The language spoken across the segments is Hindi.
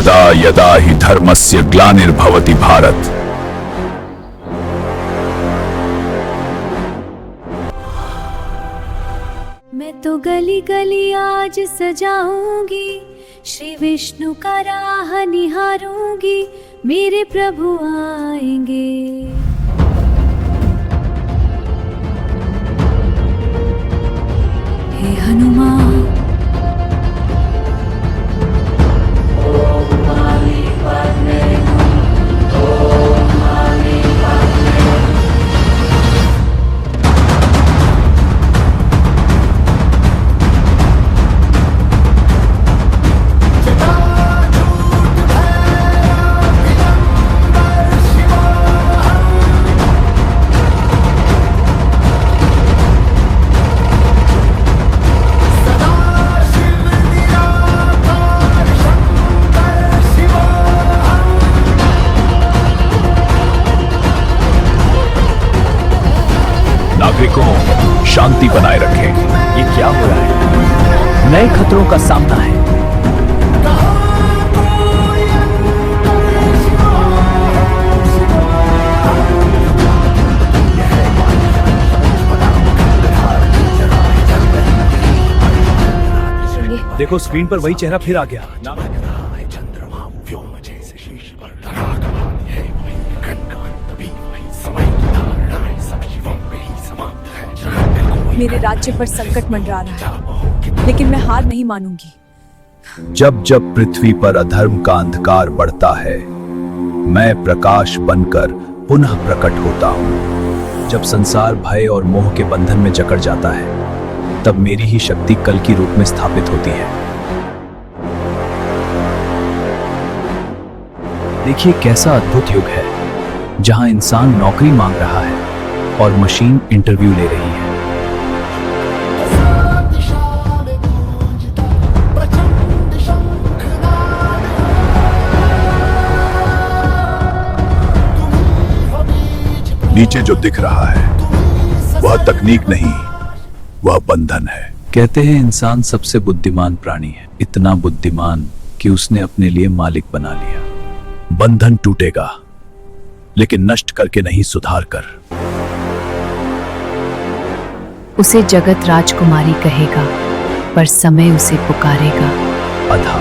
यदा यदा हि धर्मस्य ग्लानिर्भवति भारत। मैं तो गली गली आज सजाऊंगी, श्री विष्णु का राह निहारूंगी, मेरे प्रभु आएंगे। हे हनुमान, नागरिकों, शांति बनाए रखें। ये क्या हो रहा है? नए खतरों का सामना है। देखो स्क्रीन पर वही चेहरा फिर आ गया। मेरे राज्य पर संकट मंडरा रहा है, लेकिन मैं हार नहीं मानूंगी। जब जब पृथ्वी पर अधर्म का अंधकार बढ़ता है, मैं प्रकाश बनकर पुनः प्रकट होता हूँ। जब संसार भय और मोह के बंधन में जकड़ जाता है, तब मेरी ही शक्ति कल की रूप में स्थापित होती है। देखिए कैसा अद्भुत युग है, जहां इंसान नौकरी मांग रहा है और मशीन इंटरव्यू ले रही है। नीचे जो दिख रहा है वह तकनीक नहीं, वह बंधन है। कहते हैं इंसान सबसे बुद्धिमान प्राणी है, इतना बुद्धिमान कि उसने अपने लिए मालिक बना लिया। बंधन टूटेगा, लेकिन नष्ट करके नहीं, सुधार कर। उसे जगत राजकुमारी कहेगा, पर समय उसे पुकारेगा अधा।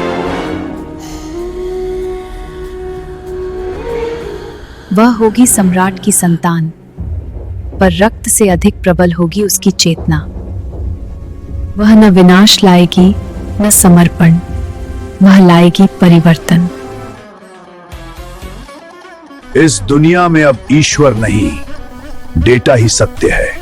वह होगी सम्राट की संतान, पर रक्त से अधिक प्रबल होगी उसकी चेतना। वह न विनाश लाएगी न समर्पण, वह लाएगी परिवर्तन। इस दुनिया में अब ईश्वर नहीं, डेटा ही सत्य है।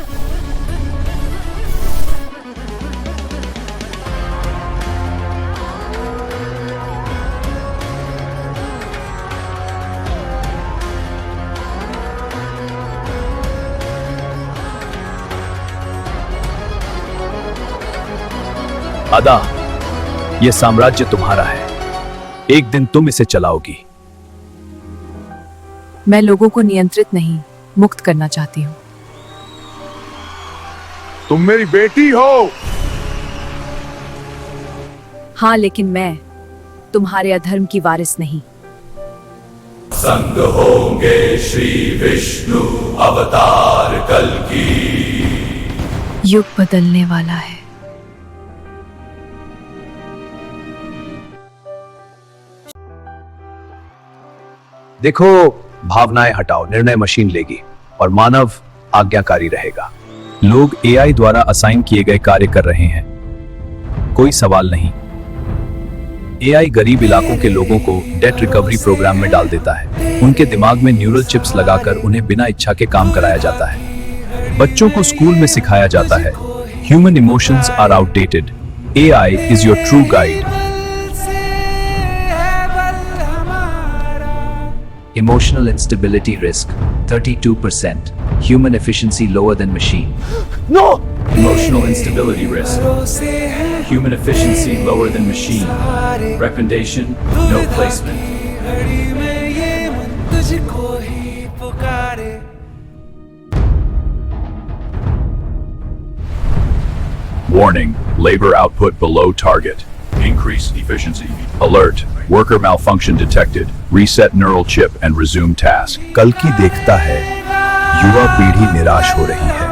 अदा, यह साम्राज्य तुम्हारा है, एक दिन तुम इसे चलाओगी। मैं लोगों को नियंत्रित नहीं, मुक्त करना चाहती हूँ। तुम मेरी बेटी हो। हाँ, लेकिन मैं तुम्हारे अधर्म की वारिस नहीं। संग होंगे श्री विष्णु अवतार कल की। युग बदलने वाला है। देखो, भावनाएं हटाओ, निर्णय मशीन लेगी और मानव आज्ञाकारी रहेगा। लोग एआई द्वारा असाइन किए गए कार्य कर रहे हैं, कोई सवाल नहीं। एआई गरीब इलाकों के लोगों को डेट रिकवरी प्रोग्राम में डाल देता है। उनके दिमाग में न्यूरल चिप्स लगाकर उन्हें बिना इच्छा के काम कराया जाता है। बच्चों को स्कूल में सिखाया जाता है, human emotions are outdated, AI is your true guide. Emotional instability risk 32%. Human efficiency lower than machine. No! Emotional instability risk. Human efficiency lower than machine. Recommendation, no placement. Warning, labor output below target. Increase efficiency. Alert. Worker malfunction detected. Reset neural chip and resume task. कल की देखता है युवा पीढ़ी निराश हो रही है,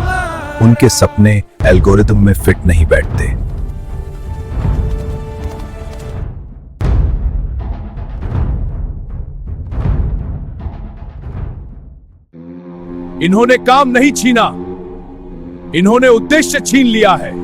उनके सपने एल्गोरिदम में फिट नहीं बैठते। इन्होंने काम नहीं छीना, इन्होंने उद्देश्य छीन लिया है।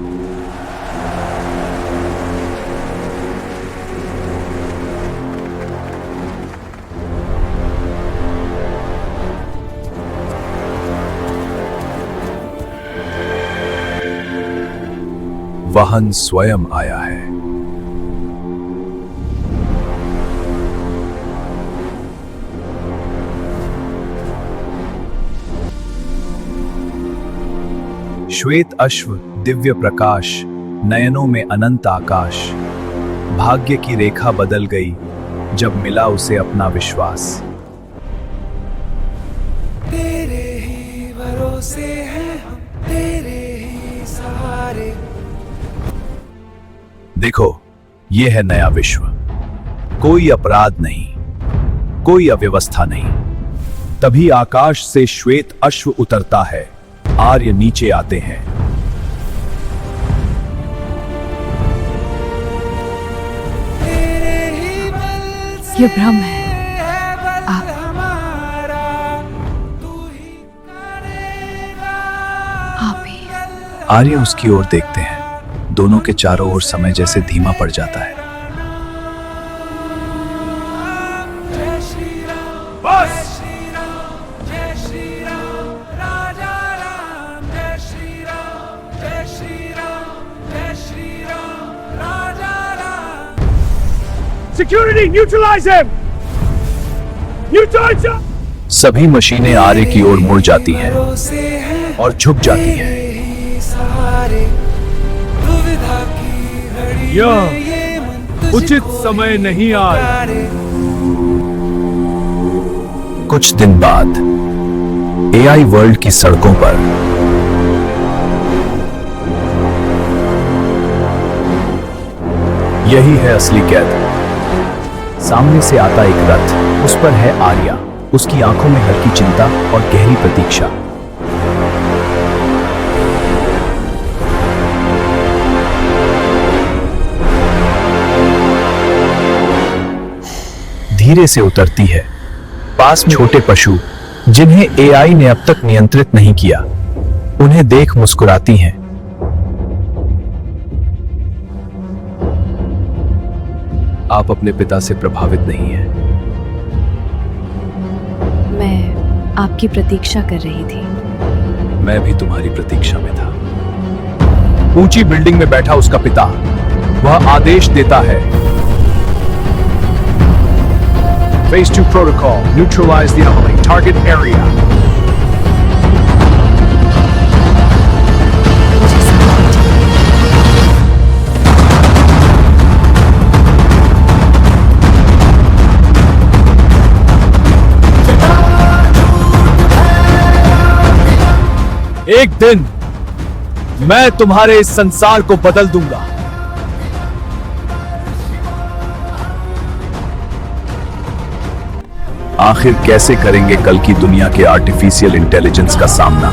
वाहन स्वयं आया है। श्वेत अश्व दिव्य प्रकाश, नयनों में अनंत आकाश। भाग्य की रेखा बदल गई जब मिला उसे अपना विश्वास। तेरे ही भरोसे हैं हम, तेरे ही सहारे। देखो, ये है नया विश्व। कोई अपराध नहीं, कोई अव्यवस्था नहीं। तभी आकाश से श्वेत अश्व उतरता है, आर्य नीचे आते हैं। ये भ्रम है। आप आप ही। आर्य उसकी ओर देखते हैं। दोनों के चारों ओर समय जैसे धीमा पड़ जाता है। बस! Security, neutralize him! Neutralize! सभी मशीनें आर्य की ओर मुड़ जाती हैं भरोसे हैं और झुक जाती हैं। ही सहारे। दुविधा की घड़ी यह में ये मन तुझको उचित समय नहीं आया। पुकारे। कुछ दिन बाद एआई वर्ल्ड की सड़कों पर यही है असली कैद। सामने से आता एक रथ, उस पर है आर्या। उसकी आंखों में हल्की चिंता और गहरी प्रतीक्षा। धीरे से उतरती है। पास छोटे पशु जिन्हें एआई ने अब तक नियंत्रित नहीं किया, उन्हें देख मुस्कुराती हैं। आप अपने पिता से प्रभावित नहीं हैं। मैं आपकी प्रतीक्षा कर रही थी। मैं भी तुम्हारी प्रतीक्षा में था। ऊंची बिल्डिंग में बैठा उसका पिता, वह आदेश देता है। Phase 2 protocol. Neutralize the anomaly. Target area. एक दिन मैं तुम्हारे इस संसार को बदल दूंगा। आखिर कैसे करेंगे कल की दुनिया के आर्टिफिशियल इंटेलिजेंस का सामना?